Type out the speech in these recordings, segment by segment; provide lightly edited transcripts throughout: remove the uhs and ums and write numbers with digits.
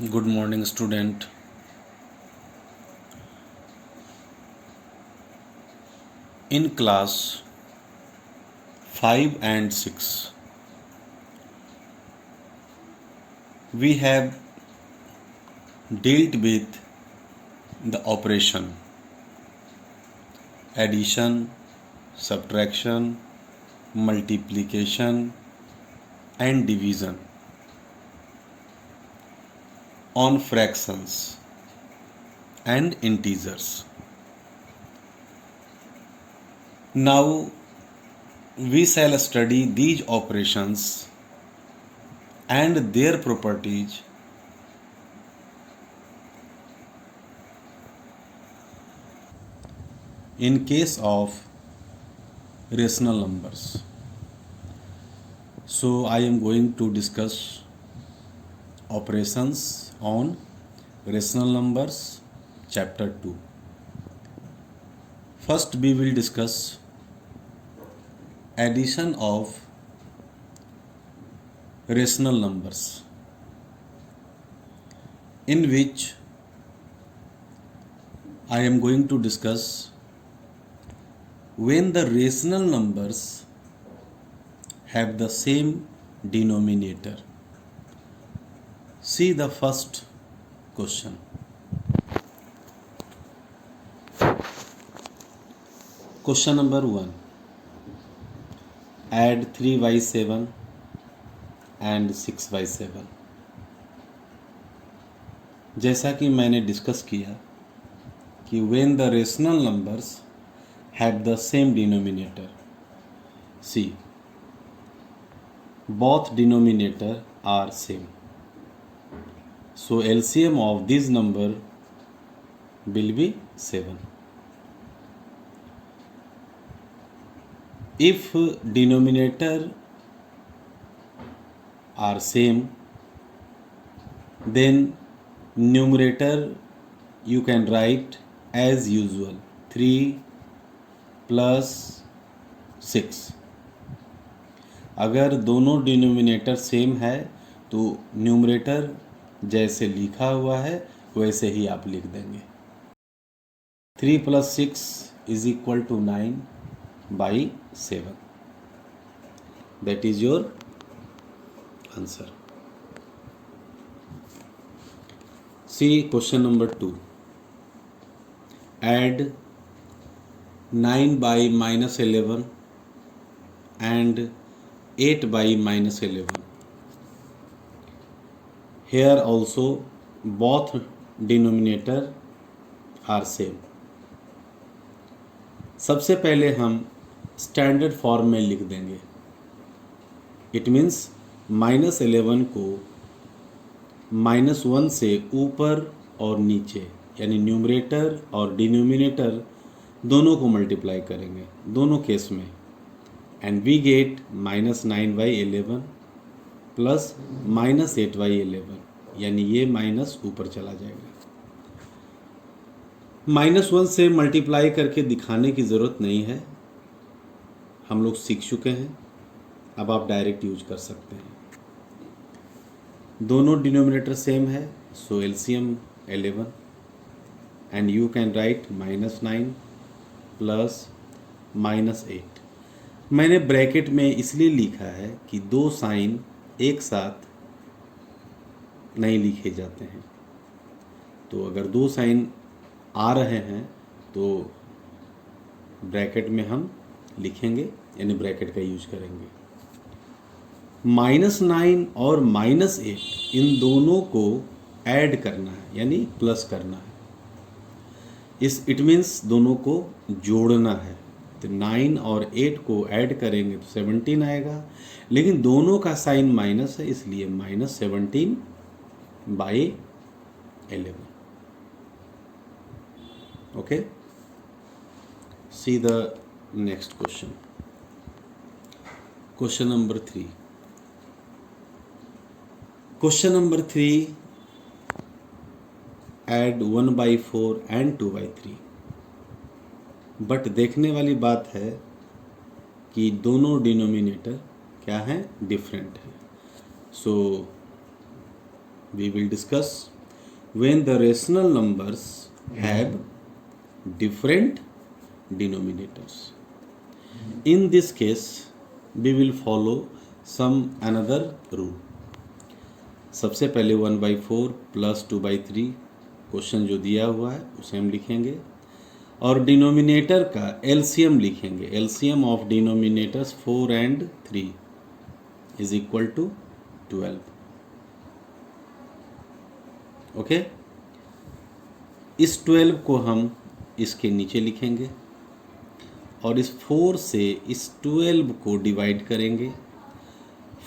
Good morning, student. In class 5 and 6, we have dealt with the operation addition, subtraction, multiplication, and division on fractions and integers. Now we shall study these operations and their properties in case of rational numbers. So I am going to discuss operations on rational numbers, chapter 2. First we will discuss addition of rational numbers, in which I am going to discuss when the rational numbers have the same denominator. See the first question. Question number 1. Add 3/7 and 6/7. जैसा कि मैंने discuss किया कि when the rational numbers have the same denominator, see, both denominator are same. So LCM of this number will be 7. If denominator are same, then numerator you can write as usual 3 plus 6. अगर दोनों denominator same है तो numerator जैसे लिखा हुआ है वैसे ही आप लिख देंगे. 3 plus 6 is equal to 9/7. That is your answer. See question number 2. Add 9/-11 and 8/-11. Here also both denominator are same. सबसे पहले हम स्टैंडर्ड फॉर्म में लिख देंगे. इट मीन्स -11 को -1 से ऊपर और नीचे यानी न्यूमरेटर और डिनोमिनेटर दोनों को मल्टीप्लाई करेंगे दोनों केस में, एंड वी गेट -9/11 प्लस -8/11, यानी ये माइनस ऊपर चला जाएगा. -1 से मल्टीप्लाई करके दिखाने की ज़रूरत नहीं है, हम लोग सीख चुके हैं. अब आप डायरेक्ट यूज कर सकते हैं. दोनों डिनोमिनेटर सेम है, so LCM 11 and you can write -9 plus -8. मैंने ब्रैकेट में इसलिए लिखा है कि दो साइन एक साथ नहीं लिखे जाते हैं. तो अगर दो साइन आ रहे हैं तो ब्रैकेट में हम लिखेंगे, यानी ब्रैकेट का यूज करेंगे. -9 और -8 इन दोनों को ऐड करना है, यानी प्लस करना है. इट मीन्स दोनों को जोड़ना है. तो 9 और 8 को ऐड करेंगे तो 17 आएगा, लेकिन दोनों का साइन माइनस है इसलिए -17/11. Okay, see the next question. Question number 3. Question number 3, add 1/4 and 2/3. But देखने वाली बात है कि दोनों डिनोमिनेटर क्या हैं, डिफरेंट है. सो we will discuss when the rational numbers have different denominators. In this case, we will follow some another rule. सबसे पहले 1/4 प्लस 2/3 क्वेश्चन जो दिया हुआ है उसे हम लिखेंगे और डिनोमिनेटर का एलसीएम लिखेंगे. LCM of denominators 4 and 3 is equal to 12. Okay, इस 12 को हम इसके नीचे लिखेंगे और इस 4 से इस 12 को डिवाइड करेंगे.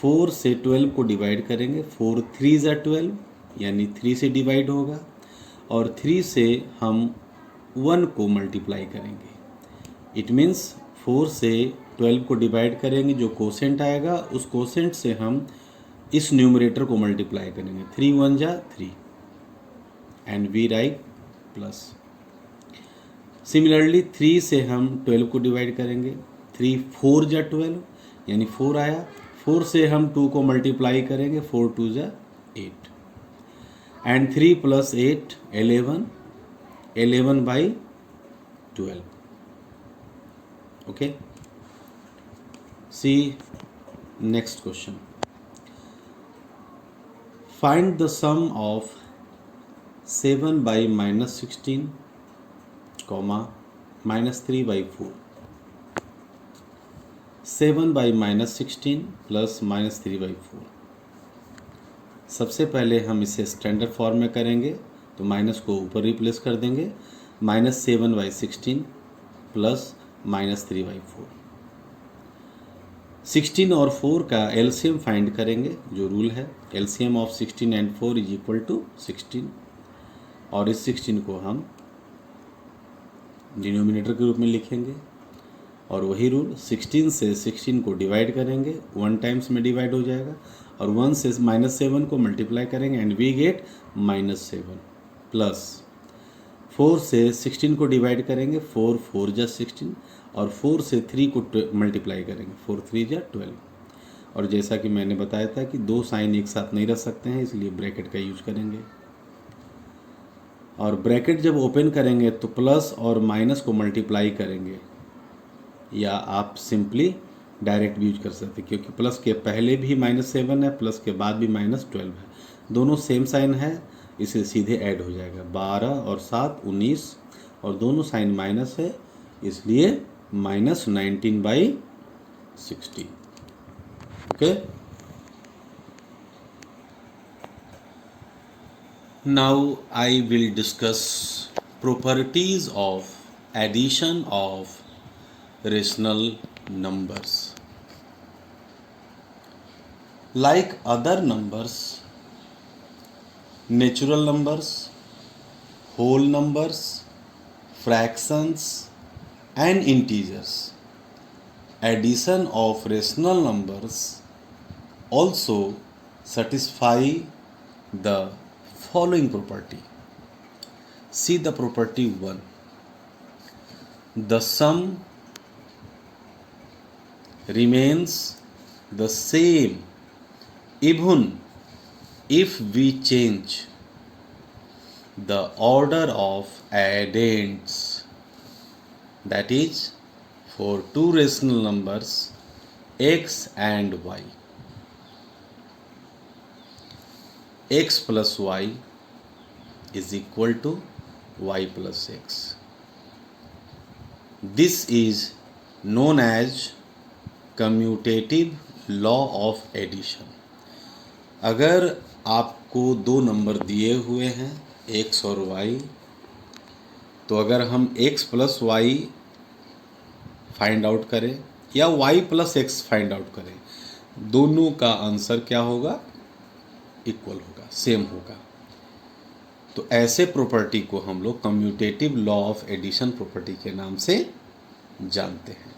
4 से 12 को डिवाइड करेंगे. 4 3 ज़ा 12 यानी 3 से डिवाइड होगा और 3 से हम 1 को मल्टीप्लाई करेंगे. इट मीन्स 4 से 12 को डिवाइड करेंगे, जो कोसेंट आएगा उस कोसेंट से हम इस न्यूमरेटर को मल्टीप्लाई करेंगे. 3 1 ज़ा 3 and we write plus. Similarly 3 से हम 12 को डिवाइड करेंगे. 3 4 ज़ा 12 यानी 4 आया. 4 से हम 2 को मल्टीप्लाई करेंगे. 4 2 ज़ा 8 and 3 + 8 11. 11/12. Okay, see next question. Find the sum of 7 by -16, -3/4. 7 by -16 plus -3/4. सबसे पहले हम इसे स्टैंडर्ड फॉर्म में करेंगे तो माइनस को ऊपर रिप्लेस कर देंगे. -7/16 प्लस -3/4. 16 और 4 का एलसीएम फाइंड करेंगे, जो रूल है. LCM of 16 and 4 is equal to 16 और इस 16 को हम डिनोमिनेटर के रूप में लिखेंगे और वही रूल. 16 से 16 को डिवाइड करेंगे, 1 टाइम्स में डिवाइड हो जाएगा और 1 से -7 को मल्टीप्लाई करेंगे एंड वी गेट -7 प्लस 4 से 16 को डिवाइड करेंगे. 4 4 ज़ा 16 और 4 से 3 को मल्टीप्लाई करेंगे. 4 3 ज़ा 12. और जैसा कि मैंने बताया था कि दो साइन एक साथ नहीं रख सकते हैं, इसलिए ब्रैकेट का यूज करेंगे. और ब्रैकेट जब ओपन करेंगे तो प्लस और माइनस को मल्टीप्लाई करेंगे, या आप सिंपली डायरेक्ट भी यूज कर सकते हैं क्योंकि प्लस के पहले भी -7 है, प्लस के बाद भी -12 है. दोनों सेम साइन है, इसे सीधे ऐड हो जाएगा. 12 और 7 19 और दोनों साइन माइनस है, इसलिए -19/16. Okay, now I will discuss properties of addition of rational numbers. Like other numbers, natural numbers, whole numbers, fractions and integers, addition of rational numbers also satisfy the following property. See the property 1. The sum remains the same even if we change the order of addends. That is, for two rational numbers x and y, x plus y is equal to y plus x. This is known as commutative law of addition. अगर आपको दो number दिए हुए हैं x और y, तो अगर हम x plus y find out करें या y plus x find out करें, दोनों का आंसर क्या होगा? इक्वल होगा, सेम होगा. तो ऐसे प्रॉपर्टी को हम लोग commutative law of addition property के नाम से जानते हैं.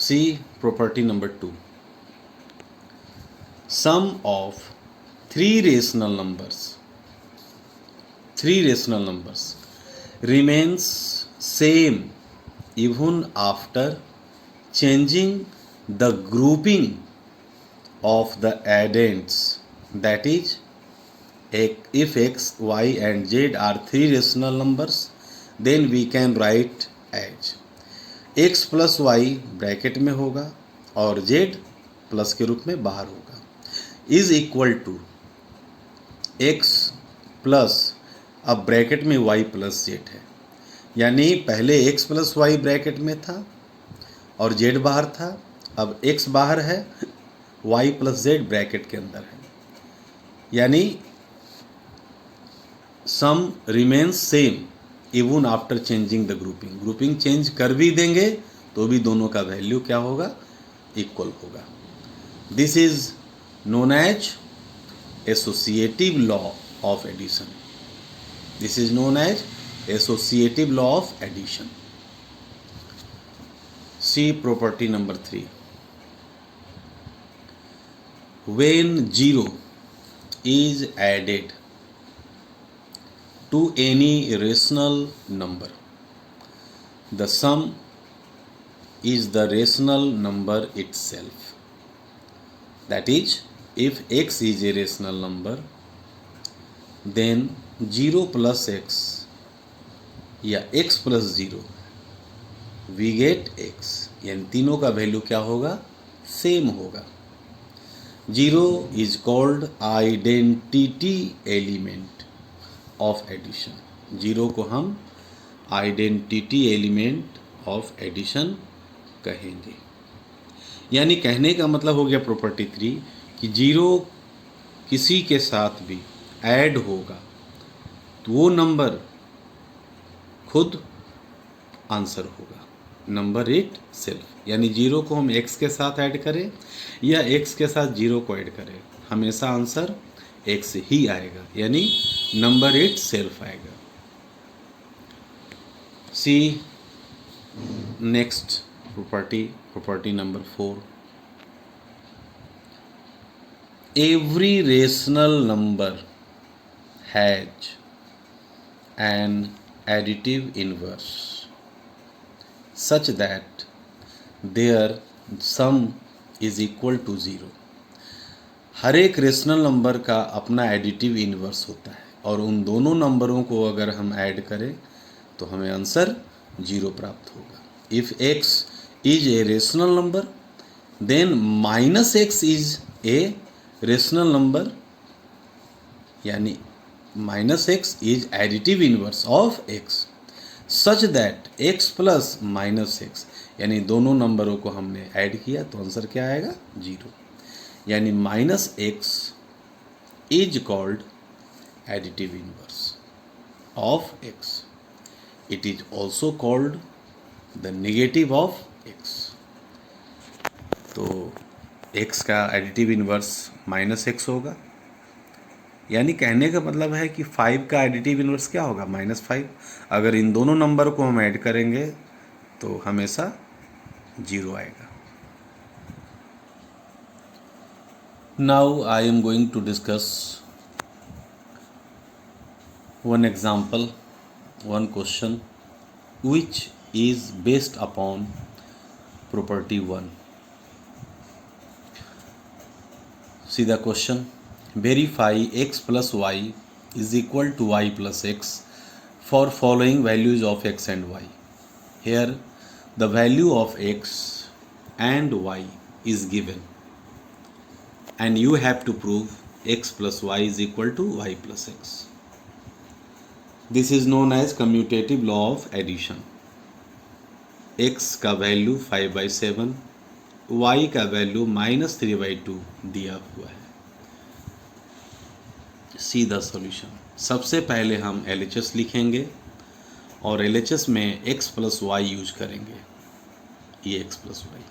See property number 2. Sum of three rational numbers remains same even after changing the grouping of the addends, that is if x, y and z are three rational numbers, then we can write as x plus y bracket में होगा और z plus के रूप में बाहर होगा, is equal to x plus, अब bracket में y प्लस z है, यानी पहले x प्लस y ब्रैकेट में था और z बाहर था, अब x बाहर है, y प्लस z ब्रैकेट के अंदर है, यानी sum remains same even after changing the grouping. Grouping change कर भी देंगे तो भी दोनों का वैल्यू क्या होगा, इक्वल होगा। This is known as associative law of addition. This is known as associative law of addition. See property number 3, when 0 is added to any rational number, the sum is the rational number itself. That is, if x is a rational number, then 0 plus x या x plus 0 we get x, यानी तीनों का value क्या होगा, same होगा। 0 is called identity element of addition. 0 को हम identity element of addition कहेंगे। यानी कहने का मतलब हो गया प्रॉपर्टी 3 कि 0 किसी के साथ भी ऐड होगा तो वो नंबर खुद आंसर होगा, नंबर इट सेल्फ। यानी 0 को हम x के साथ ऐड करें या x के साथ 0 को ऐड करें, हमेशा आंसर x ही आएगा, यानी नंबर इट सेल्फ आएगा। See next property number 4, every rational number has an additive inverse such that their sum is equal to 0। हर एक रेशनल नंबर का अपना एडिटिव इनवर्स होता है और उन दोनों नंबरों को अगर हम ऐड करें तो हमें आंसर 0 प्राप्त होगा। If x is a rational number then minus x is a rational number, यानी minus x is additive inverse of x such that x plus minus x, यानी दोनों नंबरों को हमने ऐड किया तो आंसर क्या आएगा, 0। यानी minus x is called additive inverse of x। It is also called the negative of x। तो x का एडिटिव इनवर्स माइनस एक्स होगा, यानी कहने का मतलब है कि 5 का एडिटिव इनवर्स क्या होगा, -5। अगर इन दोनों नंबर को हम ऐड करेंगे तो हमेशा 0 आएगा। Now I am going to discuss one example, one question which is based upon property 1. See the question. Verify x plus y is equal to y plus x for following values of x and y. Here the value of x and y is given and you have to prove x plus y is equal to y plus x. This is known as commutative law of addition. x का value 5/7, y का value -3/2 दिया हुआ है। See the solution. सबसे पहले हम LHS लिखेंगे और LHS में x प्लस वाई यूज करेंगे, ये x प्लस वाई।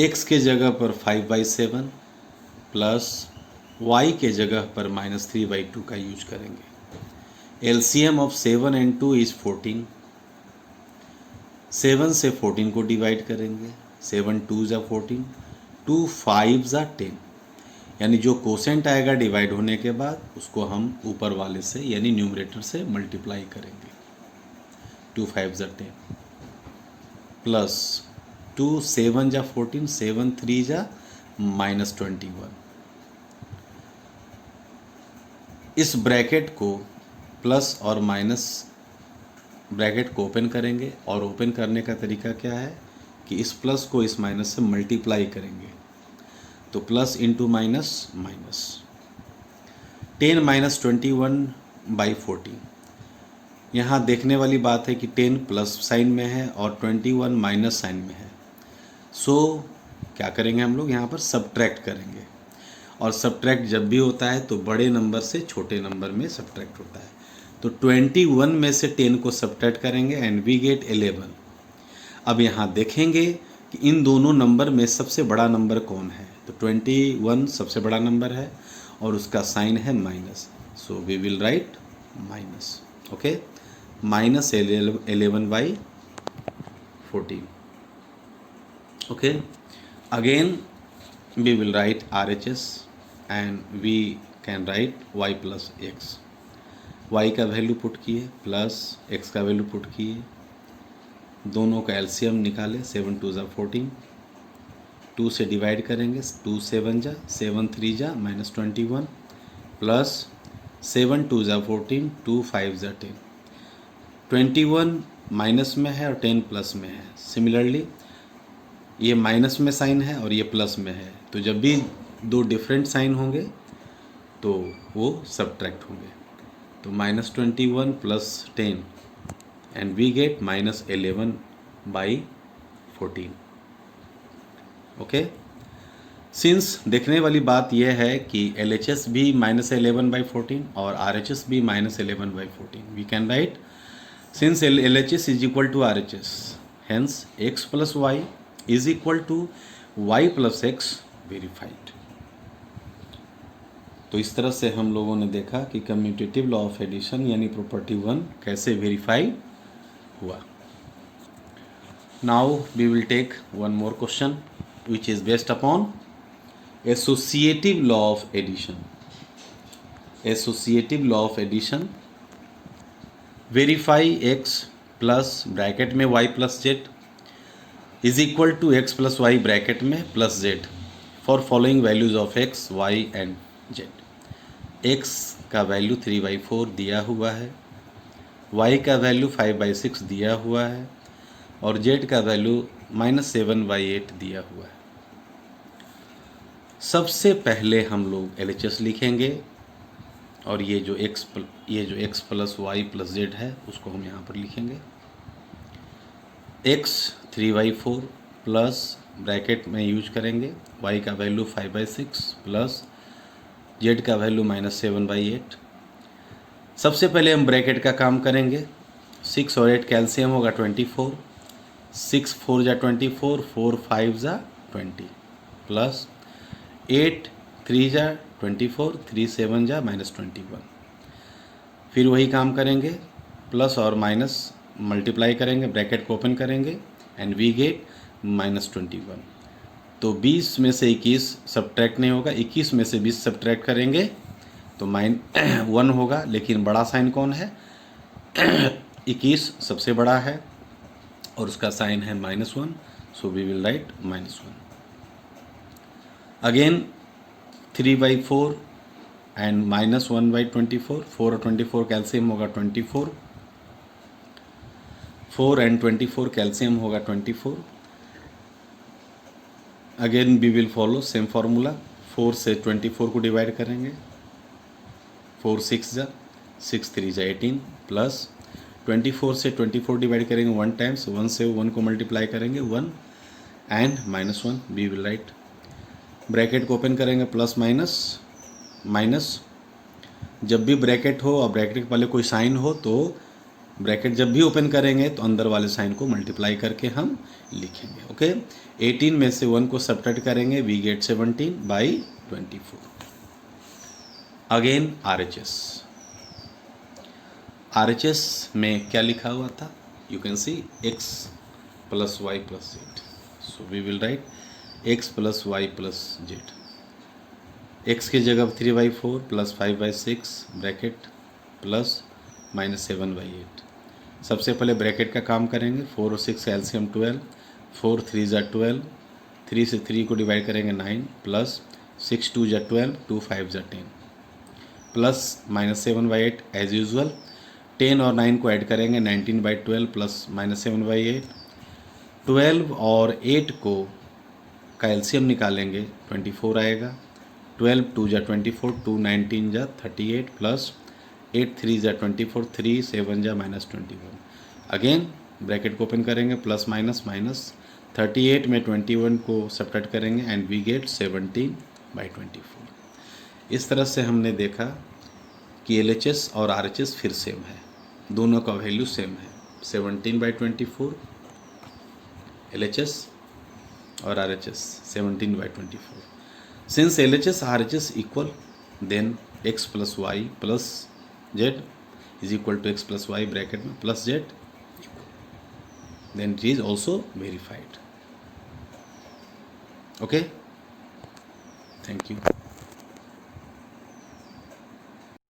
x के जगह पर 5/7 प्लस y के जगह पर -3/2 का यूज करेंगे। LCM of 7 and 2 is 14। 7 से 14 को डिवाइड करेंगे, 7 2 ज़ा 14, 2 5 ज़ा 10, यानी जो कोसेंट आएगा डिवाइड होने के बाद उसको हम ऊपर वाले से यानी न्यूमरेटर से मल्टीप्लाई करेंगे। 2 5 ज़ा 10 प्लस 2 7 जा 14, 7 3 जा -21। इस ब्रैकेट को प्लस और माइनस ब्रैकेट को ओपन करेंगे, और ओपन करने का तरीका क्या है कि इस प्लस को इस माइनस से मल्टीप्लाई करेंगे, तो प्लस इंटू माइनस माइनस 10 - 21/14। यहाँ देखने वाली बात है कि 10 प्लस साइन में है और 21 माइनस साइन में है। सो क्या करेंगे हम लोग यहाँ पर सब्ट्रैक्ट करेंगे, और सब्ट्रैक्ट जब भी होता है तो बड़े नंबर से छोटे नंबर में सब्ट्रैक्ट होता है। तो 21 में से 10 को सब्ट्रैक्ट करेंगे एंड वी गेट 11। अब यहाँ देखेंगे कि इन दोनों नंबर में सबसे बड़ा नंबर कौन है, तो 21 सबसे बड़ा नंबर है और उसका साइन है minus, so we will write minus. Okay, -11/14। Okay, again we will write RHS and we can write y plus x। y का वैल्यू पुट किए प्लस x का वैल्यू पुट किए, दोनों का एलसीएम निकाले, 7 2 ज़ा 14, 2 से डिवाइड करेंगे, 2 7 जा 7 3 जा -21 प्लस 7 2 ज़ा 14, 2 5 ज़ा 10। 21 माइनस में है और 10 प्लस में है। सिमिलरली ये माइनस में साइन है और ये प्लस में है, तो जब भी दो डिफरेंट साइन होंगे तो वो सब्ट्रैक्ट होंगे। तो -21 + 10 and we get -11/14। Okay, since देखने वाली बात यह है कि LHS भी -11/14 और RHS भी -11/14, we can write since LHS is equal to RHS, hence x + y is equal to y + x verified. तो इस तरह से हम लोगों ने देखा कि कम्यूटेटिव लॉ ऑफ एडिशन यानी प्रॉपर्टी 1 कैसे वेरीफाई हुआ। Now we will take one more question which is based upon associative law of addition. Associative law of addition, verify x plus bracket में y + z is equal to x + y bracket में plus z for following values of x, y and z। x का value 3/4 दिया हुआ है, y का value 5/6 दिया हुआ है और z का वैल्यू -7/8 दिया हुआ है। सबसे पहले हम लोग LHS लिखेंगे और ये जो x + y + z है उसको हम यहाँ पर लिखेंगे। x 3/4 प्लस ब्रैकेट में यूज करेंगे, y का वैल्यू 5/6 प्लस z का वैल्यू -7/8। सबसे पहले हम ब्रैकेट का काम करेंगे। 6 और 8 कैल्शियम होगा 24, 6 4 जा 24, 4 5 जा 20 प्लस 8 3 जा 24, 3 7 जा -21। फिर वही काम करेंगे, प्लस और माइनस मल्टीप्लाई करेंगे, ब्रैकेट को ओपन करेंगे एंड वी गेट -21। तो 20 में से 21 सब्ट्रैक्ट नहीं होगा, 21 में से 20 सब्ट्रैक्ट करेंगे तो -1 होगा, लेकिन बड़ा साइन कौन है 21 सबसे बड़ा है और उसका साइन है -1, so we will write -1। Again 3/4 and -1/24, 4 और 24 कैल्शियम होगा 24, 4 एंड 24 कैल्शियम होगा 24। Again we will follow same formula, 4 से 24 को डिवाइड करेंगे, 4 6 जा 6 3 जा 18 प्लस 24 से 24 डिवाइड करेंगे 1 टाइम्स, 1 से 1 को मल्टीप्लाई करेंगे 1 and -1 we will write. Bracket को ओपन करेंगे, प्लस माइनस जब भी ब्रैकेट हो और ब्रैकेट के पहले कोई साइन हो तो ब्रैकेट जब भी ओपन करेंगे तो अंदर वाले साइन को मल्टीप्लाई करके हम लिखेंगे। ओके, 18 में से 1 को सब्ट्रैक्ट करेंगे, वी गेट 17/24। अगेन RHS में क्या लिखा हुआ था, you can see x + y + z, so we will write x + y + z। x की जगह 3/4 प्लस 5/6 ब्रैकेट प्लस -7/8। सबसे पहले ब्रैकेट का काम करेंगे, 4 और 6 एलसीएम 12, 4 3 ज़ा 12, 3 से 3 को डिवाइड करेंगे 9, प्लस 6 2 ज़ा 12, 2 5 ज़ा 10, प्लस -7/8 एज यूजल। 10 और 9 को ऐड करेंगे 19/12 प्लस -7/8। 12 और 8 को का एलसीएम निकालेंगे 24 आएगा। 12 2 ज़ा 24, 2 19 ज़ा 38 प्लस 8 3 ज़ा 24, 3 7 ज़ा -21। अगेन ब्रैकेट को ओपन करेंगे, प्लस माइनस माइनस 38 में 21 को सब्ट्रैक्ट करेंगे एंड वी गेट 17/24। इस तरह से हमने देखा कि एलएचएस और आरएचएस फिर सेम है, दोनों का वैल्यू सेम है। 17/24 एलएचएस और RHS 17/24। Since LHS RHS equal, then x plus y plus z is equal to x plus y bracket में plus z, then it is also verified. Okay, thank you.